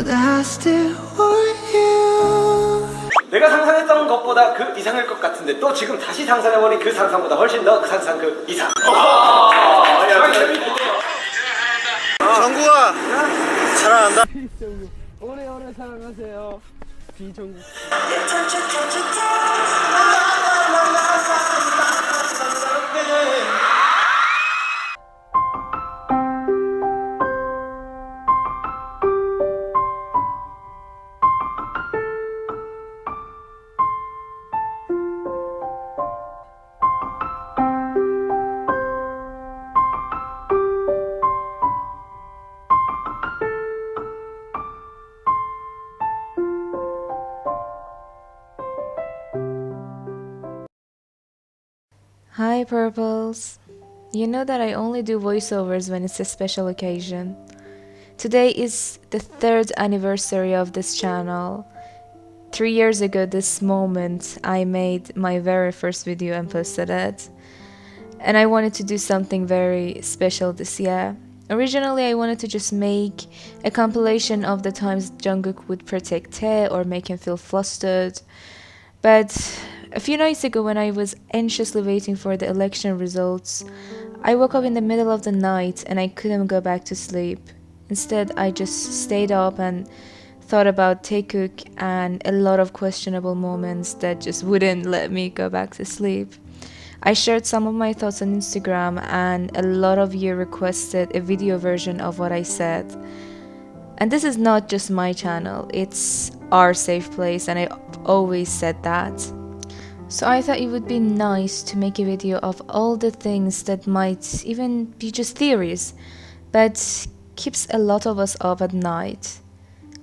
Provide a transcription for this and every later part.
But I still want you. 내가 상상했던 것보다 그 이상일 것 같은데 또 지금 다시 상상해보니 그 상상보다 훨씬 더 그 상상 그 이상. 정국아 사랑한다. 오래오래 사랑하세요. 비정국. Hi Purples! You know that I only do voiceovers when it's a special occasion. Today is the 3rd anniversary of this channel. 3 years ago this moment I made my very first video and posted it. And I wanted to do something very special this year. Originally I wanted to just make a compilation of the times Jungkook would protect Tae or make him feel flustered. But a few nights ago when I was anxiously waiting for the election results, I woke up in the middle of the night and I couldn't go back to sleep. Instead, I just stayed up and thought about Taekook and a lot of questionable moments that just wouldn't let me go back to sleep. I shared some of my thoughts on Instagram and a lot of you requested a video version of what I said. And this is not just my channel, it's our safe place and I always said that. So I thought it would be nice to make a video of all the things that might even be just theories, but keeps a lot of us up at night.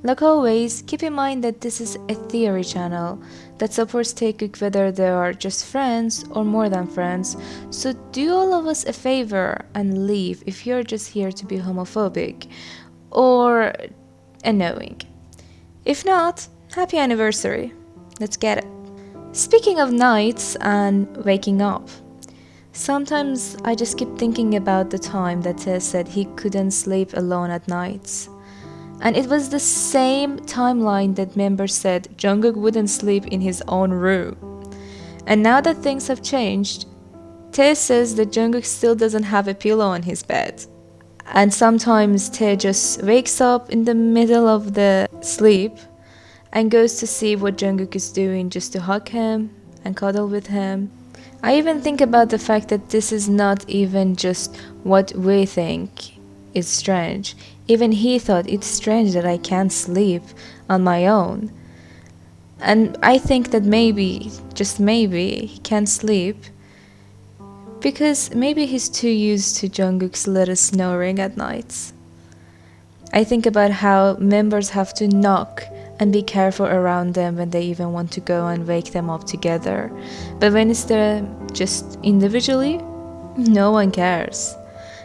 Like always, keep in mind that this is a theory channel that supports Taekook whether they are just friends or more than friends, so do all of us a favor and leave if you're just here to be homophobic or annoying. If not, happy anniversary. Let's get it. Speaking of nights and waking up, sometimes I just keep thinking about the time that Tae said he couldn't sleep alone at nights. And it was the same timeline that members said Jungkook wouldn't sleep in his own room. And now that things have changed, Tae says that Jungkook still doesn't have a pillow on his bed. And sometimes Tae just wakes up in the middle of the sleep and goes to see what Jungkook is doing just to hug him and cuddle with him. I even think about the fact that this is not even just what we think is strange. Even he thought it's strange that I can't sleep on my own. And I think that maybe, just maybe, he can't sleep because maybe he's too used to Jungkook's little snoring at nights. I think about how members have to knock and be careful around them when they even want to go and wake them up together. But when it's there just individually, no one cares.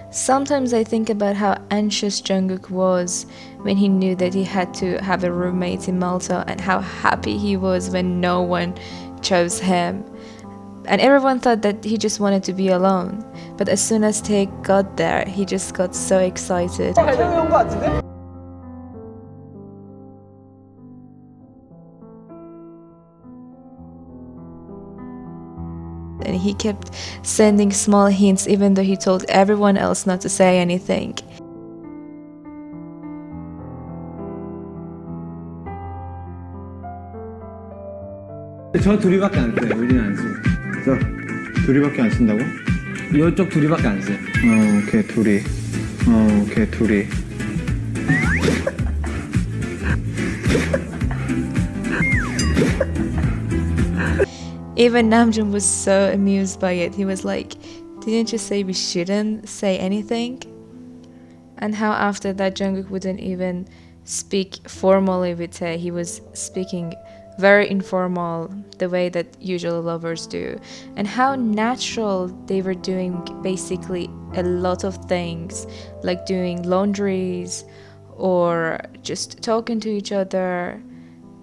Sometimes I think about how anxious Jungkook was when he knew that he had to have a roommate in Malta and how happy he was when no one chose him. And everyone thought that he just wanted to be alone. But as soon as Tae got there, he just got so excited. And he kept sending small hints even though he told everyone else not to say anything. 저 둘이밖에 안 써요. 우리는 안 써. 써. 둘이밖에 안 쓴다고? 이쪽 둘이밖에 안 써요. 오케이 둘이. 오케이 둘이. Even Namjoon was so amused by it. He was like, didn't you say we shouldn't say anything? And how after that Jungkook wouldn't even speak formally with Tae. He was speaking very informal, the way that usual lovers do. And how natural they were doing basically a lot of things, like doing laundries or just talking to each other,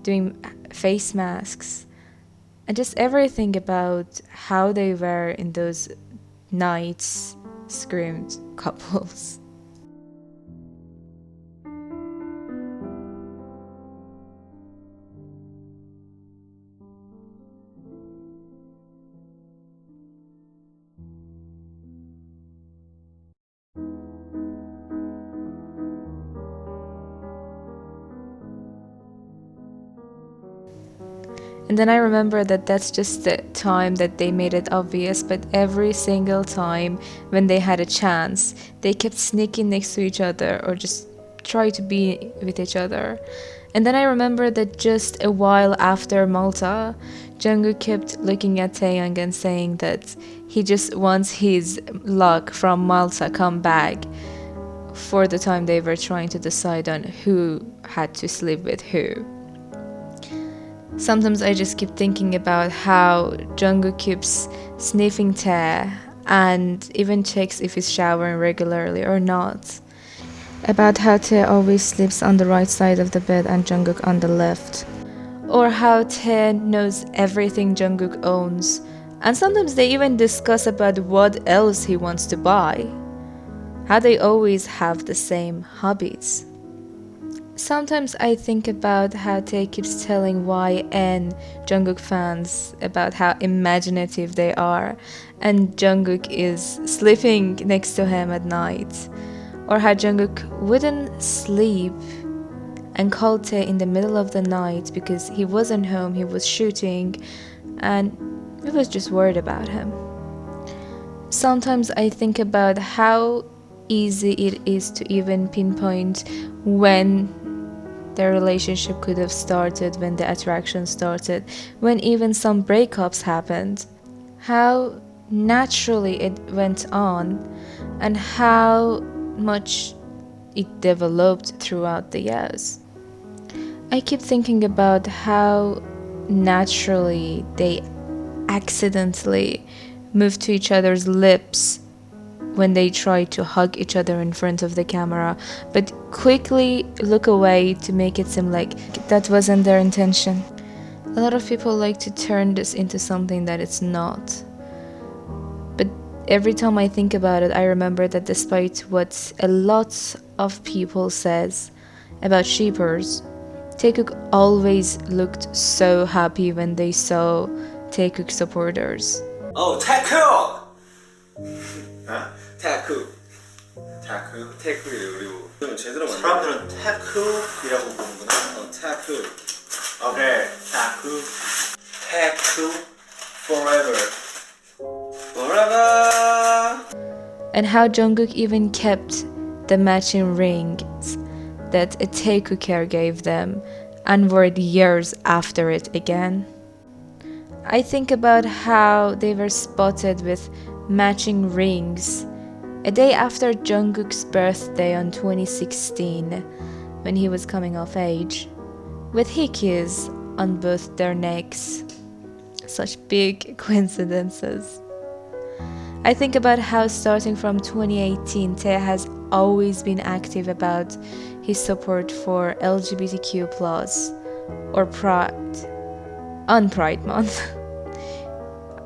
doing face masks. And just everything about how they were in those nights screamed couples. And then I remember that that's just the time that they made it obvious, but every single time when they had a chance, they kept sneaking next to each other or just try to be with each other. And then I remember that just a while after Malta, Jungkook kept looking at Taeyang and saying that he just wants his luck from Malta come back for the time they were trying to decide on who had to sleep with who. Sometimes I just keep thinking about how Jungkook keeps sniffing Tae and even checks if he's showering regularly or not. About how Tae always sleeps on the right side of the bed and Jungkook on the left. Or how Tae knows everything Jungkook owns. And sometimes they even discuss about what else he wants to buy. How they always have the same hobbies. Sometimes I think about how Tae keeps telling Y and Jungkook fans about how imaginative they are, and Jungkook is sleeping next to him at night. Or how Jungkook wouldn't sleep and called Tae in the middle of the night because he wasn't home, he was shooting, and he was just worried about him. Sometimes I think about how easy it is to even pinpoint when their relationship could have started, when the attraction started, when even some breakups happened. How naturally it went on, and how much it developed throughout the years. I keep thinking about how naturally they accidentally moved to each other's lips when they try to hug each other in front of the camera, but quickly look away to make it seem like that wasn't their intention. A lot of people like to turn this into something that it's not. But every time I think about it, I remember that despite what a lot of people says about sheepers, Taekook always looked so happy when they saw Taekook supporters. Oh, taekook! taekook. 타크. taekook이 우리 좀 제대로 만든 사람들은 타크이라고 부르는구나. taekook. 오케이. 타크. taekook forever. Forever. And how Jungkook even kept the matching rings that a taekooker gave them and wore it years after it again. I think about how they were spotted with matching rings a day after Jungkook's birthday on 2016 when he was coming of age, with hikis on both their necks. Such big coincidences. I think about how starting from 2018, Tae has always been active about his support for LGBTQ+, or Pride, on Pride Month.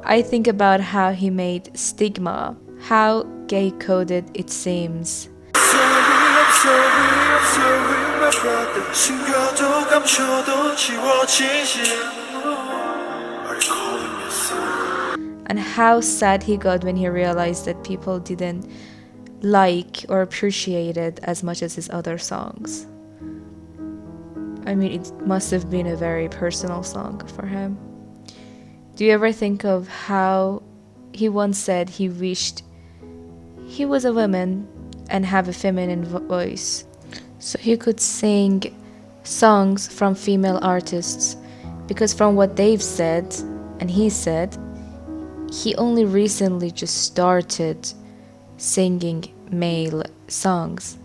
I think about how he made Stigma, how gay-coded it seems. And how sad he got when he realized that people didn't like or appreciate it as much as his other songs. I mean, it must have been a very personal song for him. Do you ever think of how he once said he wished he was a woman and have a feminine voice, so he could sing songs from female artists? Because from what they've said, and he said, he only recently just started singing male songs.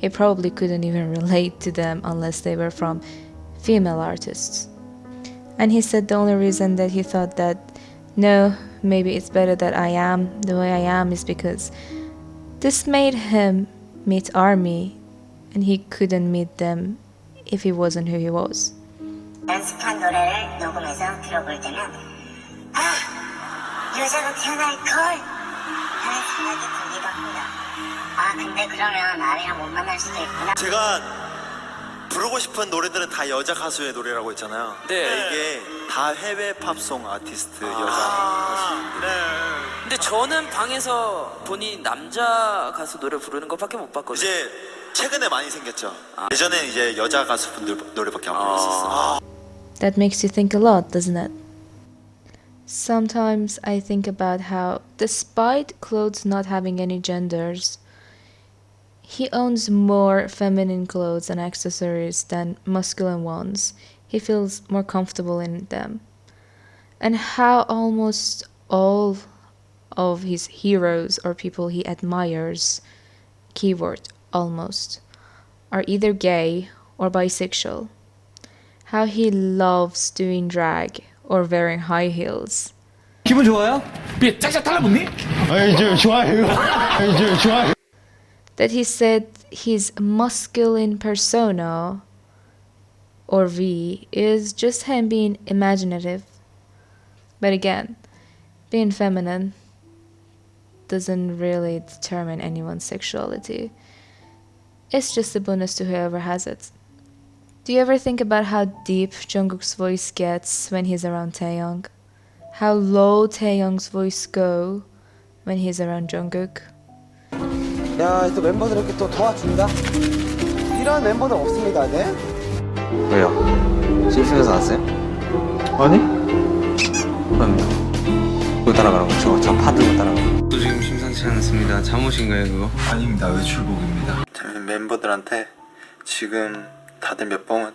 He probably couldn't even relate to them unless they were from female artists. And he said the only reason that he thought that, no, maybe it's better that I am the way I am is because this made him meet ARMY, and he couldn't meet them if he wasn't who he was. 연습한 노래를 녹음해서 들어볼 때는 여자로 태어날 걸 하는 생각이 들기도 합니다. 근데 그러면 아리랑 못 만날 수도 있구나. 제가 부르고 싶은 노래들은 다 여자 가수의 노래라고 했잖아요. 네. 이게 다 해외 팝송 아티스트 여자 가수인데. 네. 근데 저는 방에서 본인 남자 가수 노래 부르는 것밖에 못 봤거든요. 이제 최근에 많이 생겼죠. 예전에 이제 여자 가수분들 노래밖에 안 불렀었어. That makes you think a lot, doesn't it? Sometimes I think about how, despite clothes not having any genders, he owns more feminine clothes and accessories than masculine ones. He feels more comfortable in them. And how almost all of his heroes or people he admires, keyword almost, are either gay or bisexual. How he loves doing drag or wearing high heels. 기분 좋아요? 삐 짝짝 달라붙니? 좋아요. 좋아요. That he said his masculine persona, or V, is just him being imaginative. But again, being feminine doesn't really determine anyone's sexuality. It's just a bonus to whoever has it. Do you ever think about how deep Jungkook's voice gets when he's around Taeyong? How low Taeyong's voice go when he's around Jungkook? 야, 또 멤버들 이렇게 또 도와준다? 이런 멤버들 없습니다, 네? 왜요? 실수해서 왔어요? 아니? 그럼 또 따라가라고 저 파들고 따라가라고 또 지금 심상치 않습니다. 잠옷인가요 그거? 아닙니다. 외출복입니다. 멤버들한테 지금 다들 몇 번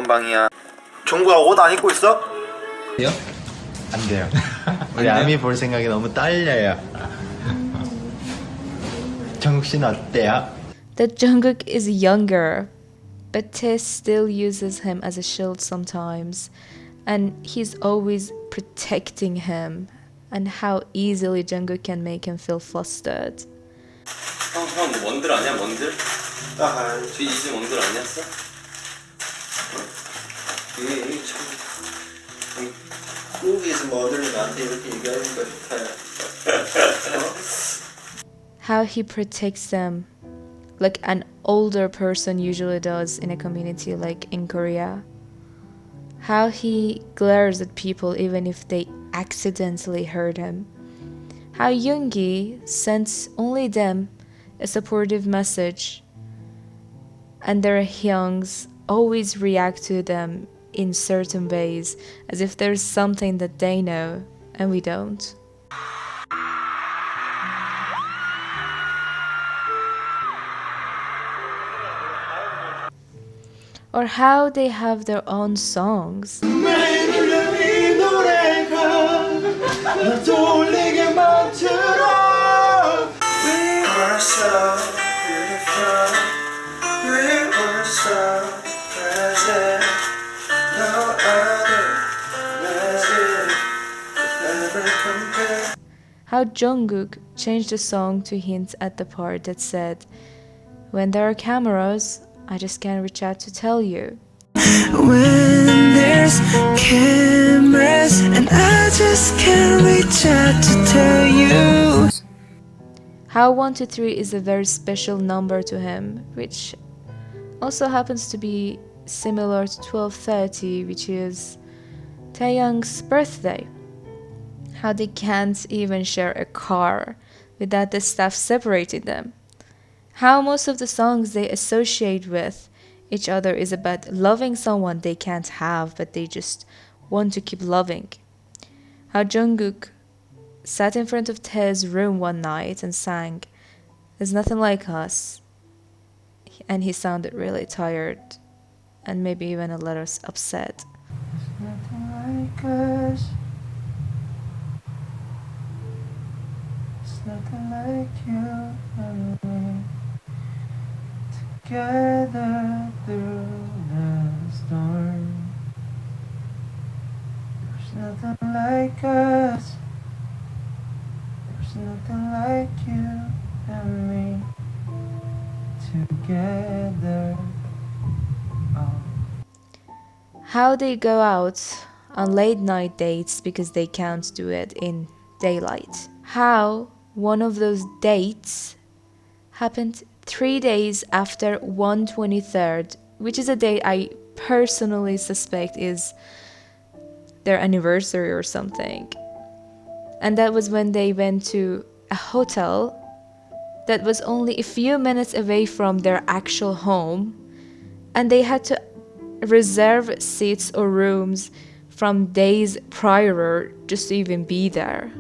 방이야. 종구야 옷 안 입고 있어? 안 돼요. 우리 아미 볼 생각이 너무 떨려요. 정국 씨는 어때요? That Jungkook is younger, but Tae still uses him as a shield sometimes, and he's always protecting him, and how easily Jungkook can make him feel flustered. 형 원들 아니야, 원들? 저 이제 원들 아니었어? 이게 참 한국에서 뭐들이 나한테 이렇게 얘기하니까 좋다. How he protects them like an older person usually does in a community like in Korea. How he glares at people even if they accidentally hurt him. How Yoongi sends only them a supportive message, and their hyungs always react to them in certain ways as if there's something that they know and we don't. Or how they have their own songs. How Jungkook changed the song to hint at the part that said, "When there are cameras, I just can't reach out to tell you." When there's cameras and I just can't reach out to tell you. How 123 is a very special number to him, which also happens to be similar to 12:30, which is Taeyang's birthday. How they can't even share a car without the staff separating them. How most of the songs they associate with each other is about loving someone they can't have but they just want to keep loving. How Jungkook sat in front of Tae's room one night and sang "There's Nothing Like Us," and he sounded really tired and maybe even a little upset. Nothing like us. It's nothing like you and me. Together through the storm. There's nothing like us. There's nothing like you and me. Together. How they go out on late night dates because they can't do it in daylight. How one of those dates happened 3 days after 1/23rd, which is a date I personally suspect is their anniversary or something. And that was when they went to a hotel that was only a few minutes away from their actual home, and they had to reserve seats or rooms from days prior just to even be there.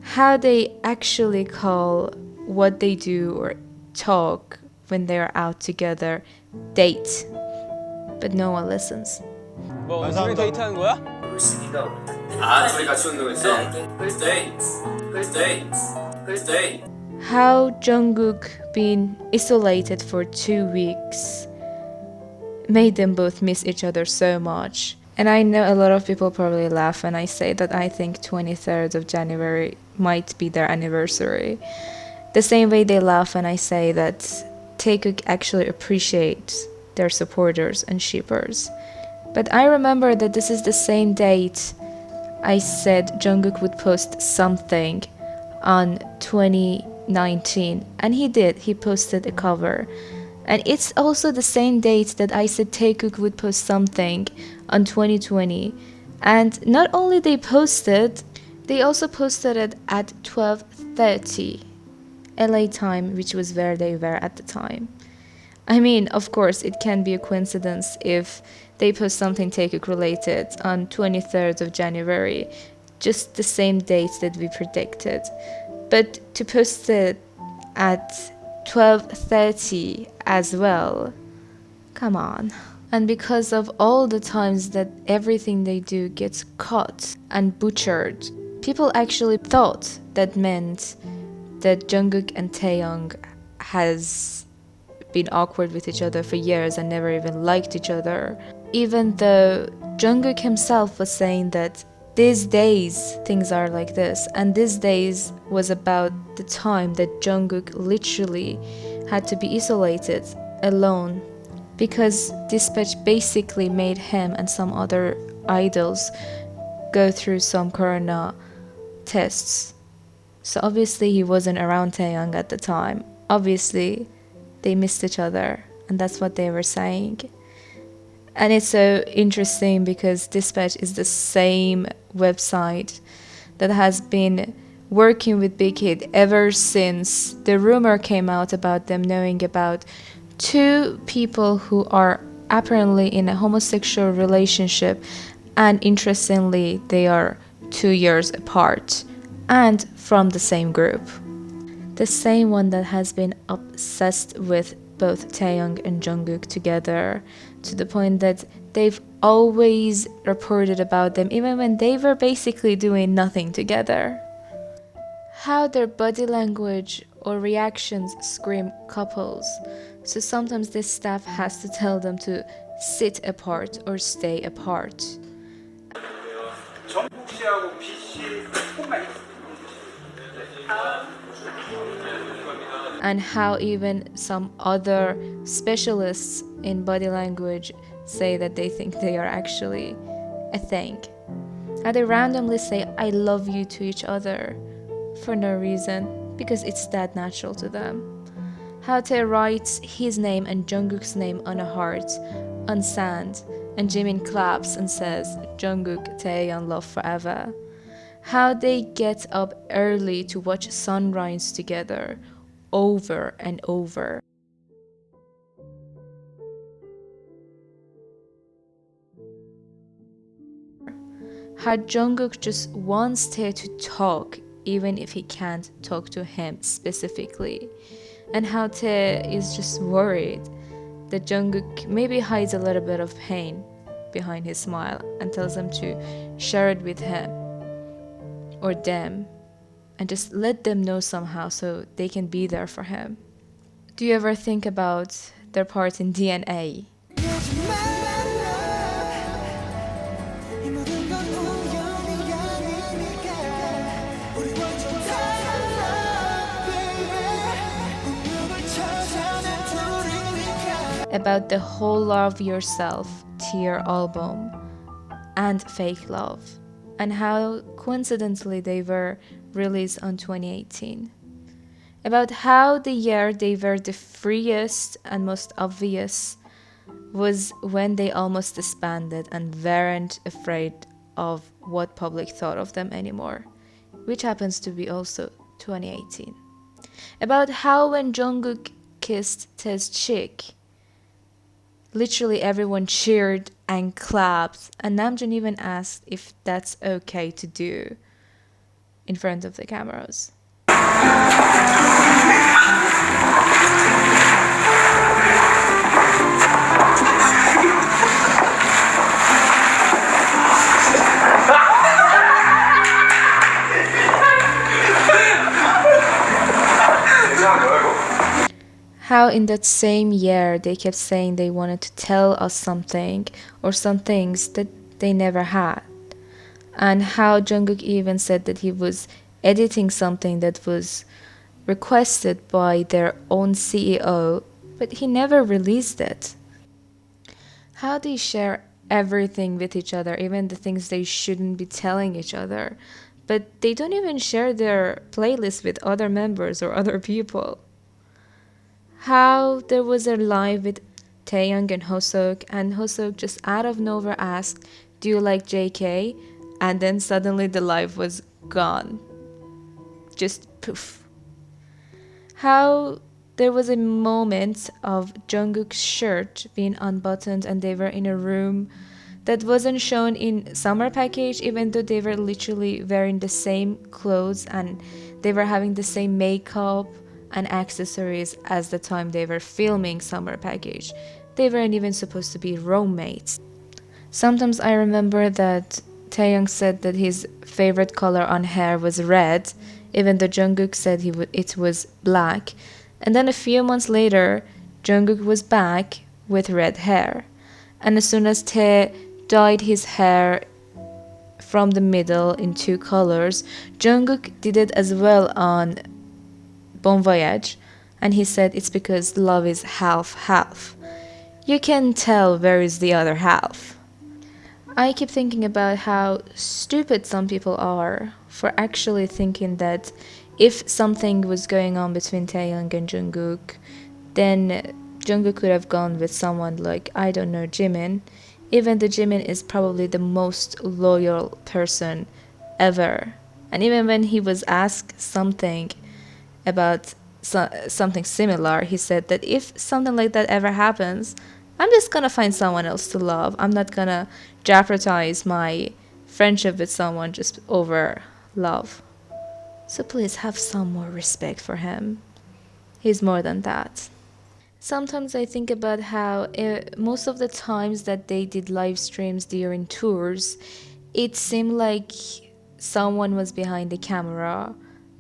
How they actually call what they do or talk when they're out together date. But no one listens. 뭐 둘이 데이트하는 거야? 아, 둘이 같이 운동했어? First date. How Jungkook being isolated for 2 weeks made them both miss each other so much. And I know a lot of people probably laugh when I say that I think 23rd of January might be their anniversary. The same way they laugh when I say that Taekook actually appreciates their supporters and shippers. But I remember that this is the same date I said Jungkook would post something on 2019, and he did. He posted a cover. And it's also the same date that I said Taekook would post something on 2020. And not only they posted, they also posted it at 12:30 LA time, which was where they were at the time. I mean, of course, it can be a coincidence if they post something Taekook related on 23rd of January, just the same date that we predicted. But to post it at 12:30 as well, come on. And because of all the times that everything they do gets caught and butchered, people actually thought that meant that Jungkook and Taehyung has been awkward with each other for years and never even liked each other. Even though Jungkook himself was saying that these days things are like this, and these days was about the time that Jungkook literally had to be isolated, alone, because Dispatch basically made him and some other idols go through some corona tests. So obviously he wasn't around Taehyung at the time. Obviously they missed each other, and that's what they were saying. And it's so interesting because Dispatch is the same website that has been working with Big Hit ever since the rumor came out about them knowing about 2 people who are apparently in a homosexual relationship, and interestingly they are 2 years apart and from the same group. The same one that has been obsessed with both Taehyung and Jungkook together, to the point that they've always reported about them even when they were basically doing nothing together. How their body language or reactions scream couples, so sometimes this staff has to tell them to sit apart or stay apart. 정국 씨하고 B 씨 조금만 And how even some other specialists in body language say that they think they are actually a thing. How they randomly say I love you to each other for no reason, because it's that natural to them. How Tae writes his name and Jungkook's name on a heart, on sand, and Jimin claps and says Jungkook, Taehyung love forever. How they get up early to watch sunrise together, over and over. How Jungkook just wants Tae to talk even if he can't talk to him specifically. And how Tae is just worried that Jungkook maybe hides a little bit of pain behind his smile and tells him to share it with him or them, and just let them know somehow so they can be there for him. Do you ever think about their part in DNA? About the whole Love Yourself Tear album and Fake Love, and how coincidentally they were released on 2018. About how the year they were the freest and most obvious was when they almost disbanded and weren't afraid of what public thought of them anymore, which happens to be also 2018. About how when Jungkook kissed Tae's cheek, literally everyone cheered and clapped, and Namjoon even asked if that's okay to do in front of the cameras. How in that same year they kept saying they wanted to tell us something or some things that they never had. And how Jungkook even said that he was editing something that was requested by their own CEO, but he never released it. How they share everything with each other, even the things they shouldn't be telling each other, but they don't even share their playlist with other members or other people. How there was a live with Taeyang and Hoseok, and Hoseok just out of nowhere asked, "Do you like JK?" And then suddenly the live was gone. Just poof. How there was a moment of Jungkook's shirt being unbuttoned and they were in a room that wasn't shown in summer package, even though they were literally wearing the same clothes and they were having the same makeup and accessories as the time they were filming summer package. They weren't even supposed to be roommates. Sometimes I remember that Taeyang said that his favorite color on hair was red, even though Jungkook said it was black. And then a few months later, Jungkook was back with red hair. And as soon as Tae dyed his hair from the middle in 2 colors, Jungkook did it as well on Bon Voyage, and he said it's because love is half-half. You can tell where is the other half. I keep thinking about how stupid some people are for actually thinking that if something was going on between Taehyung and Jungkook, then Jungkook could have gone with someone like, I don't know, Jimin, even though Jimin is probably the most loyal person ever. And even when he was asked something about something similar, he said that if something like that ever happens, I'm just gonna find someone else to love. I'm not gonna jeopardize my friendship with someone just over love. So please have some more respect for him. He's more than that. Sometimes I think about how most of the times that they did live streams during tours, it seemed like someone was behind the camera,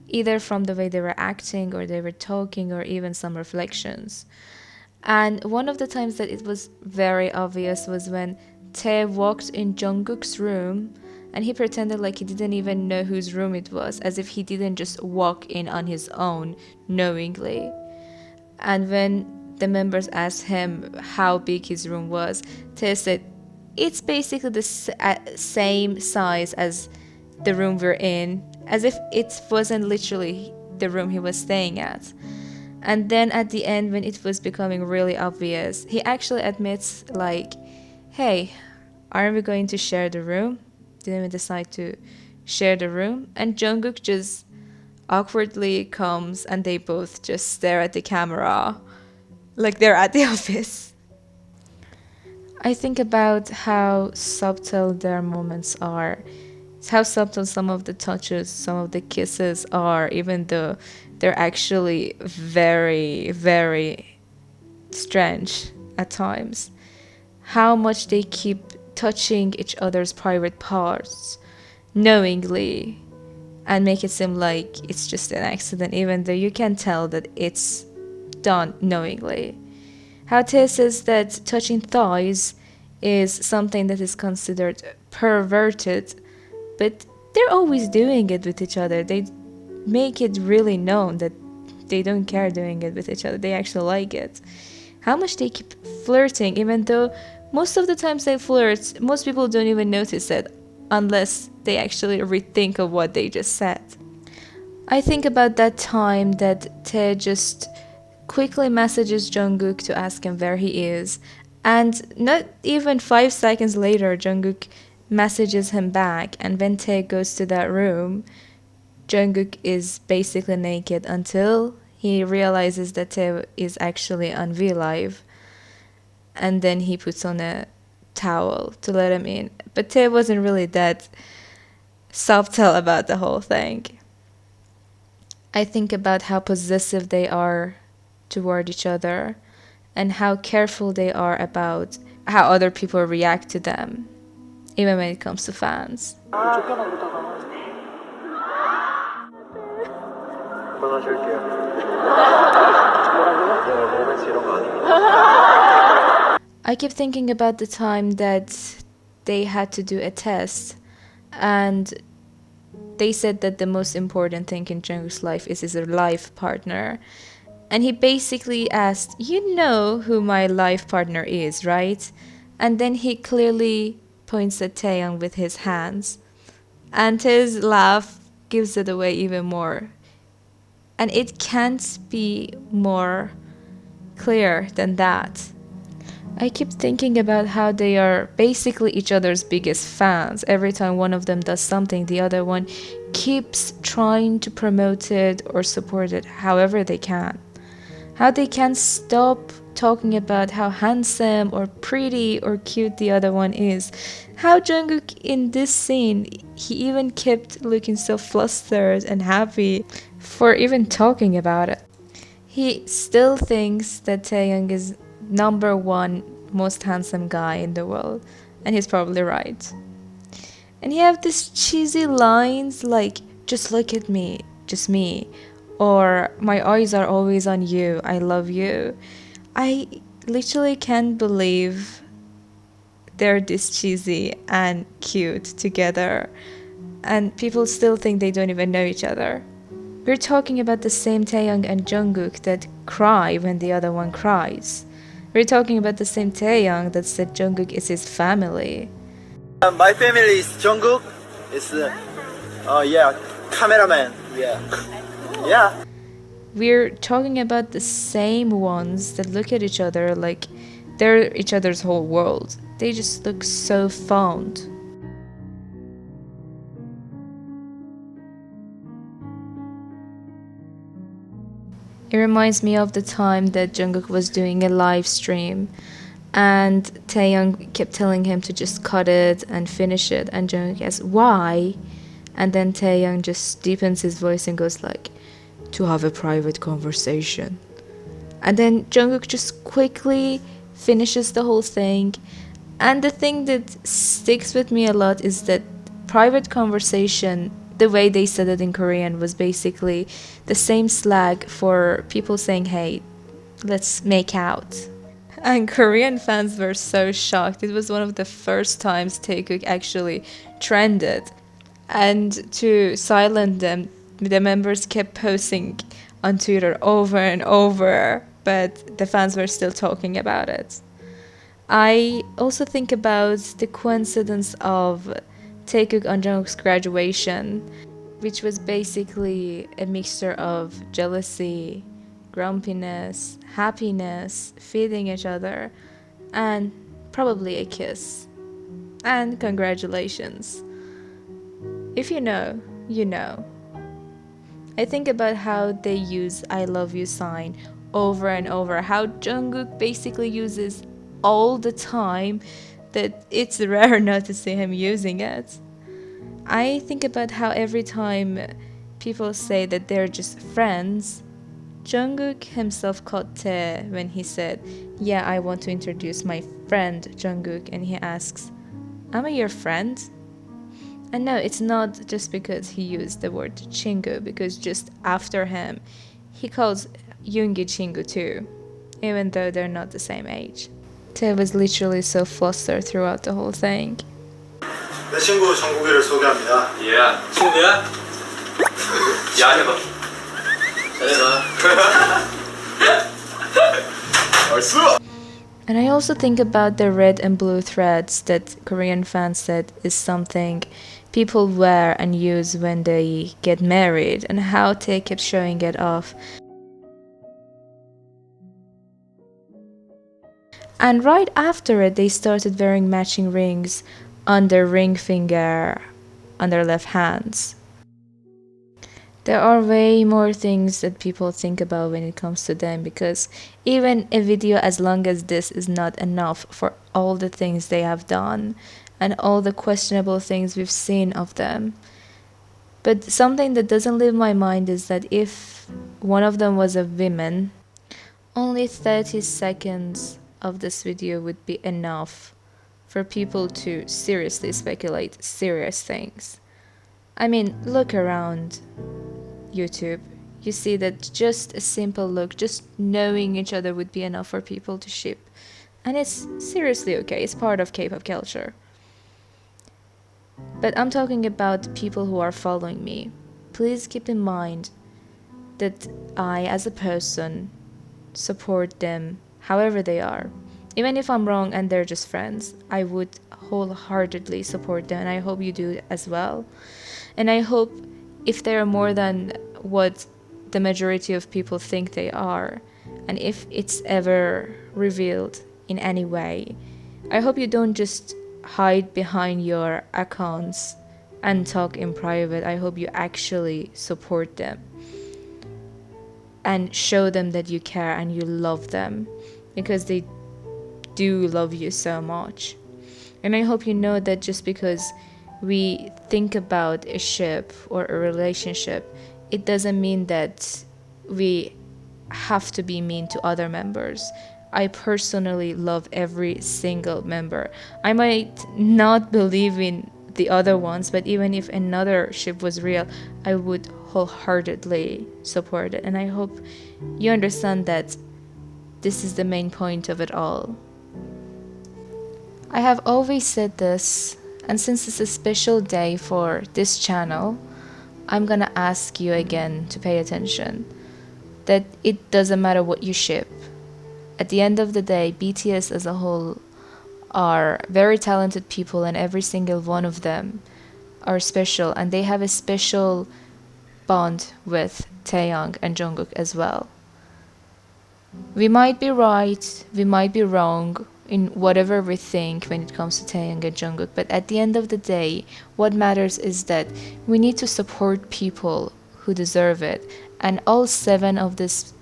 either from the way they were acting or they were talking or even some reflections. And one of the times that it was very obvious was when Tae walked in Jungkook's room and he pretended like he didn't even know whose room it was, as if he didn't just walk in on his own knowingly. And when the members asked him how big his room was, Tae said, it's basically the same size as the room we're in, as if it wasn't literally the room he was staying at. And then at the end, when it was becoming really obvious, he actually admits like, hey, aren't we going to share the room? Didn't we decide to share the room? And Jungkook just awkwardly comes and they both just stare at the camera like they're at the office. I think about how subtle their moments are. It's how subtle some of the touches, some of the kisses are, even though they're actually very, very strange at times. How much they keep touching each other's private parts knowingly and make it seem like it's just an accident, even though you can tell that it's done knowingly. How Tae says that touching thighs is something that is considered perverted, but they're always doing it with each other. They make it really known that they don't care doing it with each other. They actually like it. How much they keep flirting, even though most of the times they flirt, most people don't even notice it unless they actually rethink of what they just said. I think about that time that Tae just quickly messages Jungkook to ask him where he is, and not even 5 seconds later Jungkook messages him back, and when Tae goes to that room, Jungkook is basically naked until he realizes that Tae is actually on V Live, and then he puts on a towel to let him in. But Tae wasn't really that subtle about the whole thing. I think about how possessive they are toward each other and how careful they are about how other people react to them, even when it comes to fans. I keep thinking about the time that they had to do a test, and they said that the most important thing in Jungkook's life is his life partner. And he basically asked, "You know who my life partner is, right?" And then he clearly points at Taeyang with his hands. And his laugh gives it away even more. And it can't be more clear than that. I keep thinking about how they are basically each other's biggest fans. Every time one of them does something, the other one keeps trying to promote it or support it however they can. How they can't stop talking about how handsome or pretty or cute the other one is. How Jungkook in this scene, he even kept looking so flustered and happy for even talking about it. He still thinks that Taeyang is number one most handsome guy in the world, and he's probably right. And he have these cheesy lines like, "Just look at me, just me," or "My eyes are always on you, I love you." I literally can't believe they're this cheesy and cute together, and people still think they don't even know each other. We're talking about the same Taeyang and Jungkook that cry when the other one cries. We're talking about the same Taeyang that said Jungkook is his family. My family is Jungkook. Is cameraman. Yeah. We're talking about the same ones that look at each other like they're each other's whole world. They just look so fond. It reminds me of the time that Jungkook was doing a live stream and Taeyang kept telling him to just cut it and finish it, and Jungkook asks why, and then Taeyang just deepens his voice and goes like, "To have a private conversation." And then Jungkook just quickly finishes the whole thing. And the thing that sticks with me a lot is that private conversation, the way they said it in Korean, was basically the same slang for people saying, "Hey, let's make out." And Korean fans were so shocked. It was one of the first times Taekook actually trended. And to silence them, the members kept posting on Twitter over and over, but the fans were still talking about it. I also think about the coincidence of Taekook on Jungkook's graduation, which was basically a mixture of jealousy, grumpiness, happiness, feeding each other, and probably a kiss. And congratulations. If you know, you know. I think about how they use "I love you" sign over and over, how Jungkook basically uses all the time that it's rare not to see him using it. I think about how every time people say that they're just friends, Jungkook himself caught Tae when he said, "Yeah, I want to introduce my friend Jungkook," and he asks, "Am I your friend?" And no, it's not just because he used the word Chingu, because just after him, he calls Yoongi Chingu too, even though they're not the same age. Tae was literally so flustered throughout the whole thing. 내 친구 정국이를 소개합니다. 친구야? 야 해봐. 잘해봐. 얼쑤! And I also think about the red and blue threads that Korean fans said is something people wear and use when they get married, and how Tae kept showing it off. And right after it, they started wearing matching rings on their ring finger on their left hands. There are way more things that people think about when it comes to them, because even a video as long as this is not enough for all the things they have done and all the questionable things we've seen of them. But something that doesn't leave my mind is that if one of them was a woman, only 30 seconds of this video would be enough for people to seriously speculate serious things. I mean, look around YouTube. You see that just a simple look, just knowing each other would be enough for people to ship. And it's seriously okay, it's part of K-pop culture. But I'm talking about people who are following me. Please keep in mind that I, as a person, support them however they are. Even if I'm wrong and they're just friends, I would wholeheartedly support them, and I hope you do as well. And I hope if they are more than what the majority of people think they are, and if it's ever revealed in any way, I hope you don't just hide behind your accounts and talk in private. I hope you actually support them and show them that you care and you love them, because they do love you so much. And I hope you know that just because we think about a ship or a relationship, it doesn't mean that we have to be mean to other members. I personally love every single member. I might not believe in the other ones, but even if another ship was real, I would wholeheartedly support it. And I hope you understand that this is the main point of it all. I have always said this, and since it's a special day for this channel, I'm gonna ask you again to pay attention, that it doesn't matter what you ship. At the end of the day, BTS as a whole are very talented people, and every single one of them are special, and they have a special bond with Taeyoung and Jungkook as well. We might be right, we might be wrong in whatever we think when it comes to Taeyoung and Jungkook, but at the end of the day, what matters is that we need to support people who deserve it, and all 7 of these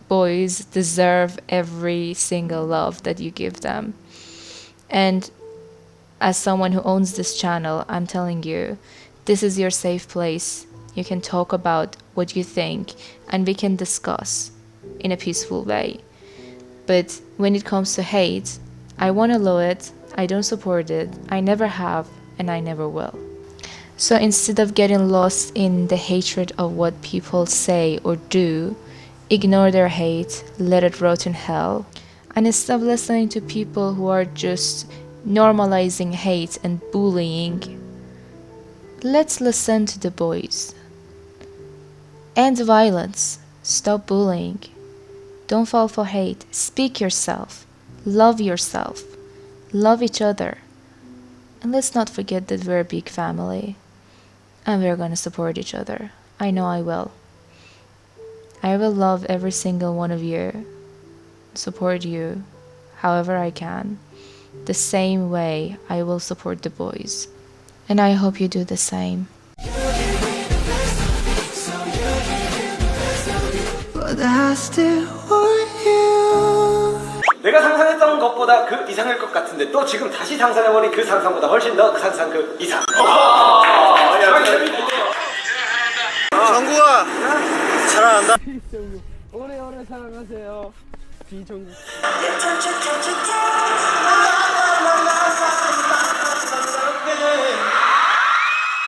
boys deserve every single love that you give them. And as someone who owns this channel, I'm telling you, this is your safe place. You can talk about what you think, and we can discuss in a peaceful way. But when it comes to hate, I won't allow it, I don't support it, I never have, and I never will. So instead of getting lost in the hatred of what people say or do, ignore their hate, let it rot in hell, and stop listening to people who are just normalizing hate and bullying. Let's listen to the boys. End violence. Stop bullying. Don't fall for hate. Speak yourself. Love yourself. Love each other. And let's not forget that we're a big family. And we're gonna support each other. I know I will. I will love every single one of you. Support you however I can. The same way I will support the boys. And I hope you do the same. But I still want you. 내가 상상했던 것보다 그 이상일 것 같은데 또 지금 다시 상상해버린 그 상상보다 훨씬 더 그 상상 그 이상. 정국아 사랑한다. 오래오래 사랑하세요. 비정국.